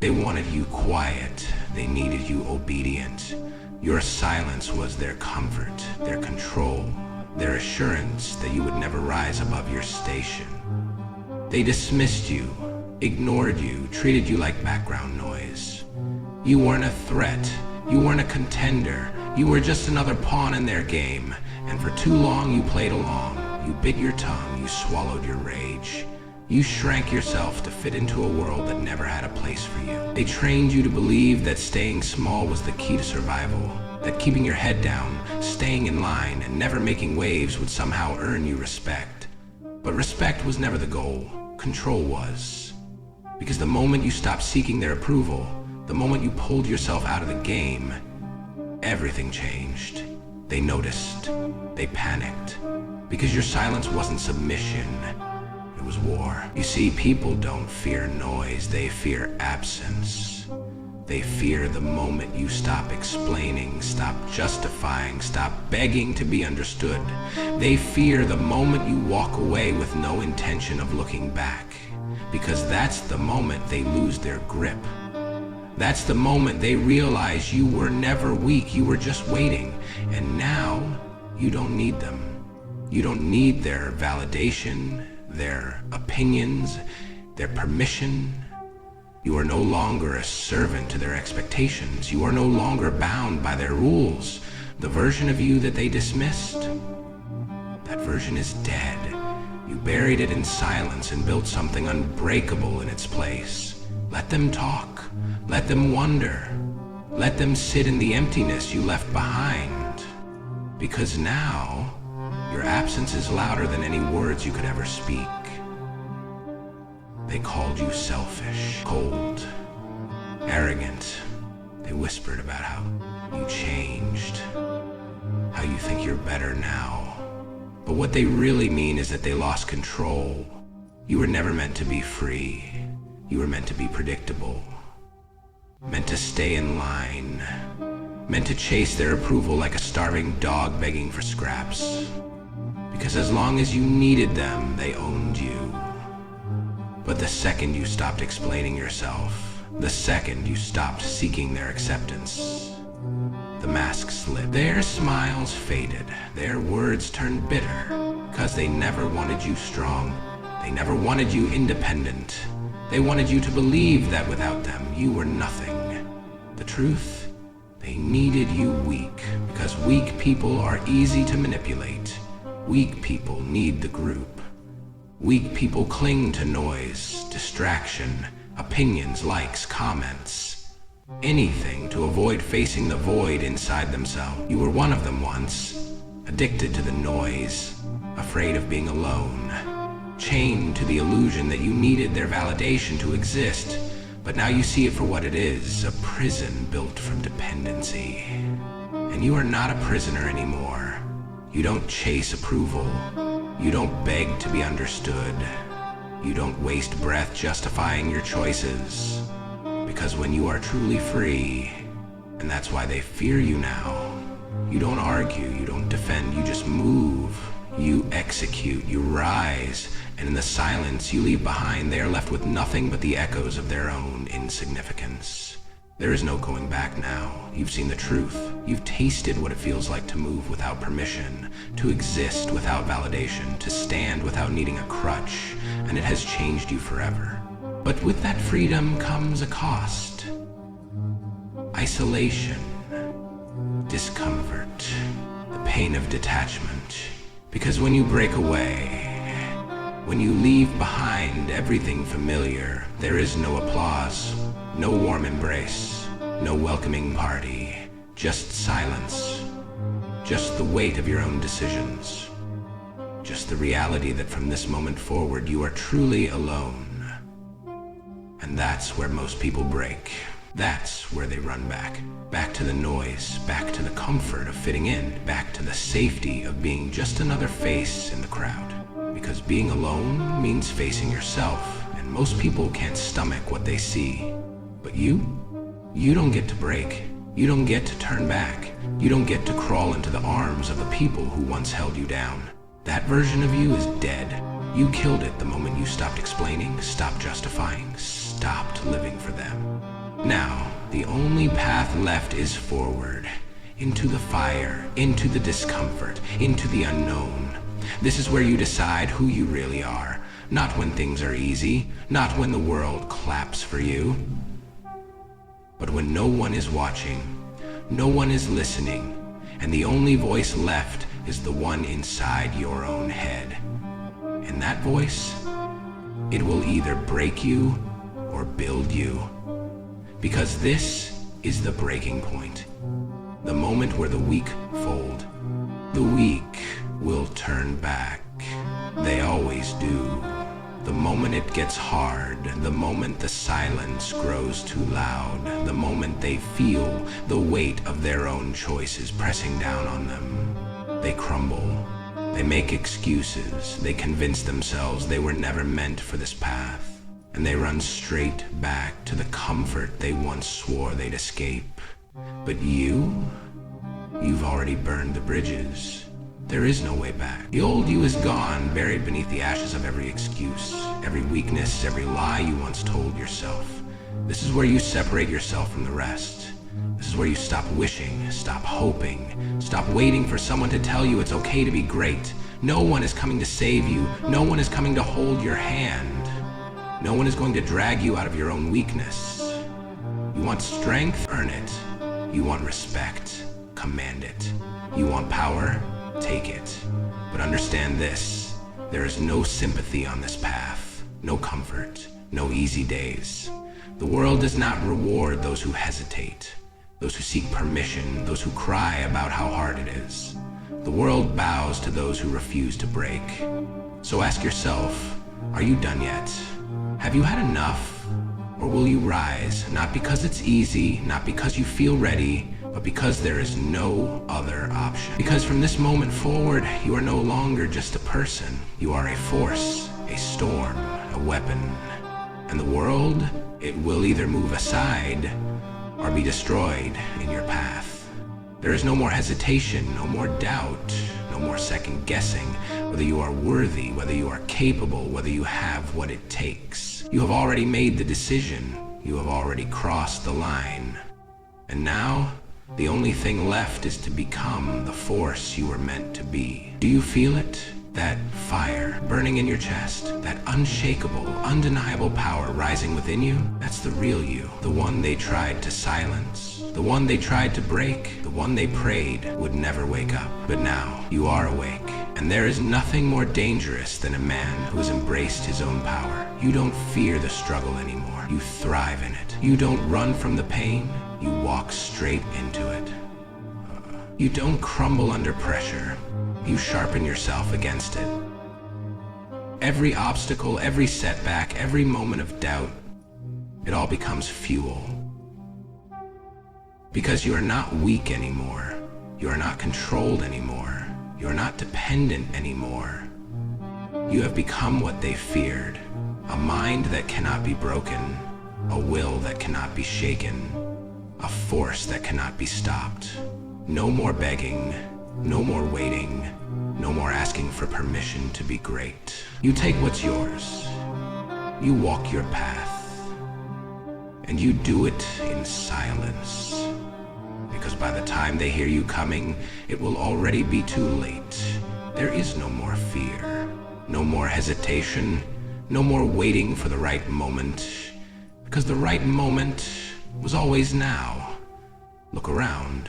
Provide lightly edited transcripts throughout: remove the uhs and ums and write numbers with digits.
They wanted you quiet. They needed you obedient. Your silence was their comfort, their control, their assurance that you would never rise above your station. They dismissed you, ignored you, treated you like background noise. You weren't a threat. You weren't a contender. You were just another pawn in their game. And for too long you played along. You bit your tongue. You swallowed your rage. You shrank yourself to fit into a world that never had a place for you. They trained you to believe that staying small was the key to survival, that keeping your head down, staying in line, and never making waves would somehow earn you respect. But respect was never the goal. Control was. Because the moment you stopped seeking their approval, the moment you pulled yourself out of the game, everything changed. They noticed. They panicked. Because your silence wasn't submission. It was war. You see, people don't fear noise. They fear absence. They fear the moment you stop explaining, stop justifying, stop begging to be understood. They fear the moment you walk away with no intention of looking back. Because that's the moment they lose their grip. That's the moment they realize you were never weak, you were just waiting. And now, you don't need them. You don't need their validation, their opinions, their permission. You are no longer a servant to their expectations. You are no longer bound by their rules. The version of you that they dismissed, that version is dead. You buried it in silence and built something unbreakable in its place. Let them talk. Let them wonder. Let them sit in the emptiness you left behind. Because now, your absence is louder than any words you could ever speak. They called you selfish, cold, arrogant. They whispered about how you changed, how you think you're better now. But what they really mean is that they lost control. You were never meant to be free. You were meant to be predictable, meant to stay in line, meant to chase their approval like a starving dog begging for scraps. Because as long as you needed them, they owned you. But the second you stopped explaining yourself, the second you stopped seeking their acceptance, the mask slipped. Their smiles faded. Their words turned bitter. Because they never wanted you strong. They never wanted you independent. They wanted you to believe that without them, you were nothing. The truth? They needed you weak. Because weak people are easy to manipulate. Weak people need the group. Weak people cling to noise, distraction, opinions, likes, comments. Anything to avoid facing the void inside themselves. You were one of them once, addicted to the noise, afraid of being alone, chained to the illusion that you needed their validation to exist. But now you see it for what it is, a prison built from dependency. And you are not a prisoner anymore. You don't chase approval. You don't beg to be understood. You don't waste breath justifying your choices. Because when you are truly free, and that's why they fear you now, you don't argue, you don't defend, you just move. You execute, you rise, and in the silence you leave behind, they are left with nothing but the echoes of their own insignificance. There is no going back now. You've seen the truth. You've tasted what it feels like to move without permission, to exist without validation, to stand without needing a crutch, and it has changed you forever. But with that freedom comes a cost. Isolation, discomfort, the pain of detachment. Because when you break away, when you leave behind everything familiar, there is no applause, no warm embrace, no welcoming party, just silence, just the weight of your own decisions, just the reality that from this moment forward you are truly alone. And that's where most people break. That's where they run back. Back to the noise, back to the comfort of fitting in, back to the safety of being just another face in the crowd. Because being alone means facing yourself, and most people can't stomach what they see. But you don't get to break. You don't get to turn back. You don't get to crawl into the arms of the people who once held you down. That version of you is dead. You killed it the moment you stopped explaining, stopped justifying, stopped living for them. Now, the only path left is forward, into the fire, into the discomfort, into the unknown. This is where you decide who you really are, not when things are easy, not when the world claps for you, but when no one is watching, no one is listening, and the only voice left is the one inside your own head. And that voice, it will either break you or build you. Because this is the breaking point. The moment where the weak fold. The weak will turn back. They always do. The moment it gets hard, the moment the silence grows too loud, the moment they feel the weight of their own choices pressing down on them, they crumble. They make excuses. They convince themselves they were never meant for this path. And they run straight back to the comfort they once swore they'd escape. But you've already burned the bridges. There is no way back. The old you is gone, buried beneath the ashes of every excuse, every weakness, every lie you once told yourself. This is where you separate yourself from the rest. This is where you stop wishing, stop hoping, stop waiting for someone to tell you it's okay to be great. No one is coming to save you. No one is coming to hold your hand. No one is going to drag you out of your own weakness. You want strength? Earn it. You want respect? Command it. You want power? Take it. But understand this. There is no sympathy on this path. No comfort. No easy days. The world does not reward those who hesitate, those who seek permission, those who cry about how hard it is. The world bows to those who refuse to break. So ask yourself, are you done yet? Have you had enough? Or will you rise, not because it's easy, not because you feel ready, but because there is no other option? Because from this moment forward, you are no longer just a person. You are a force, a storm, a weapon. And the world, it will either move aside or be destroyed in your path. There is no more hesitation, no more doubt, no more second guessing whether you are worthy, whether you are capable, whether you have what it takes. You have already made the decision. You have already crossed the line. And now, the only thing left is to become the force you were meant to be. Do you feel it? That fire burning in your chest, that unshakable, undeniable power rising within you? That's the real you, the one they tried to silence, the one they tried to break, the one they prayed would never wake up. But now, you are awake, and there is nothing more dangerous than a man who has embraced his own power. You don't fear the struggle anymore. You thrive in it. You don't run from the pain. You walk straight into it. You don't crumble under pressure. You sharpen yourself against it. Every obstacle, every setback, every moment of doubt, it all becomes fuel. Because you are not weak anymore. You are not controlled anymore. You are not dependent anymore. You have become what they feared. A mind that cannot be broken. A will that cannot be shaken. A force that cannot be stopped. No more begging. No more waiting. No more asking for permission to be great. You take what's yours. You walk your path. And you do it in silence. Because by the time they hear you coming, it will already be too late. There is no more fear. No more hesitation. No more waiting for the right moment. Because the right moment was always now. Look around.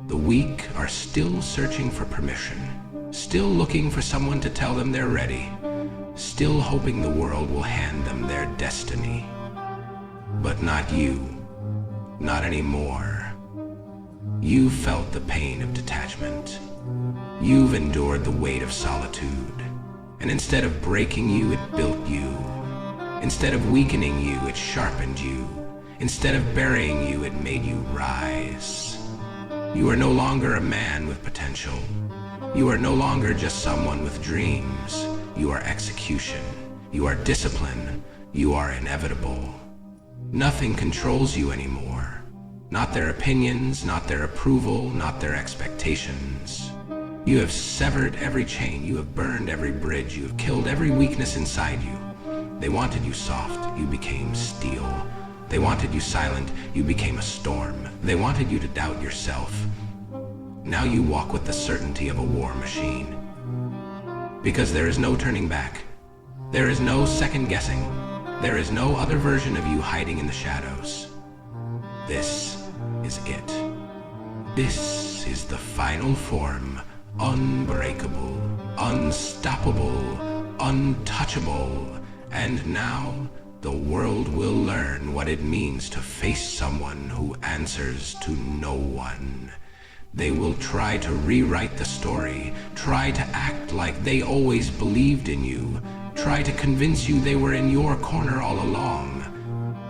The weak are still searching for permission, still looking for someone to tell them they're ready, still hoping the world will hand them their destiny. But not you, not anymore. You've felt the pain of detachment. You've endured the weight of solitude. And instead of breaking you, it built you. Instead of weakening you, it sharpened you. Instead of burying you, it made you rise. You are no longer a man with potential. You are no longer just someone with dreams. You are execution. You are discipline. You are inevitable. Nothing controls you anymore. Not their opinions, not their approval, not their expectations. You have severed every chain. You have burned every bridge. You have killed every weakness inside you. They wanted you soft, you became steel. They wanted you silent, you became a storm. They wanted you to doubt yourself. Now you walk with the certainty of a war machine. Because there is no turning back. There is no second guessing. There is no other version of you hiding in the shadows. This is it. This is the final form, unbreakable, unstoppable, untouchable. And now, the world will learn what it means to face someone who answers to no one. They will try to rewrite the story, try to act like they always believed in you, try to convince you they were in your corner all along.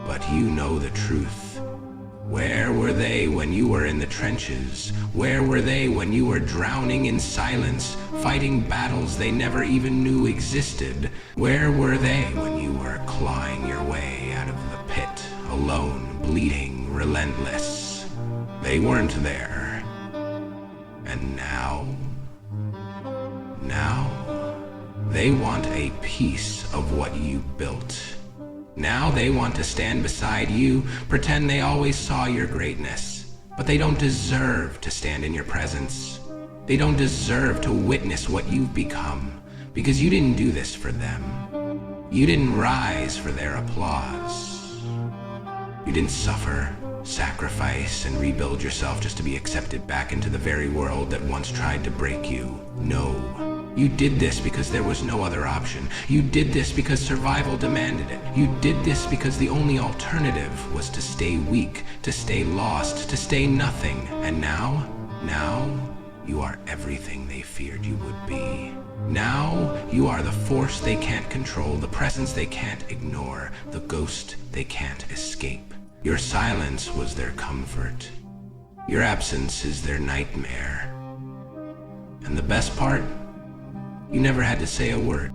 But you know the truth. Where were they when you were in the trenches? Where were they when you were drowning in silence, fighting battles they never even knew existed? Where were they when you were clawing your way out of the pit, alone, bleeding, relentless? They weren't there. And now, they want a piece of what you built. Now they want to stand beside you, pretend they always saw your greatness. But they don't deserve to stand in your presence. They don't deserve to witness what you've become, because you didn't do this for them. You didn't rise for their applause. You didn't suffer, sacrifice, and rebuild yourself just to be accepted back into the very world that once tried to break you. No. You did this because there was no other option. You did this because survival demanded it. You did this because the only alternative was to stay weak, to stay lost, to stay nothing. And now, you are everything they feared you would be. Now, you are the force they can't control, the presence they can't ignore, the ghost they can't escape. Your silence was their comfort. Your absence is their nightmare. And the best part? You never had to say a word.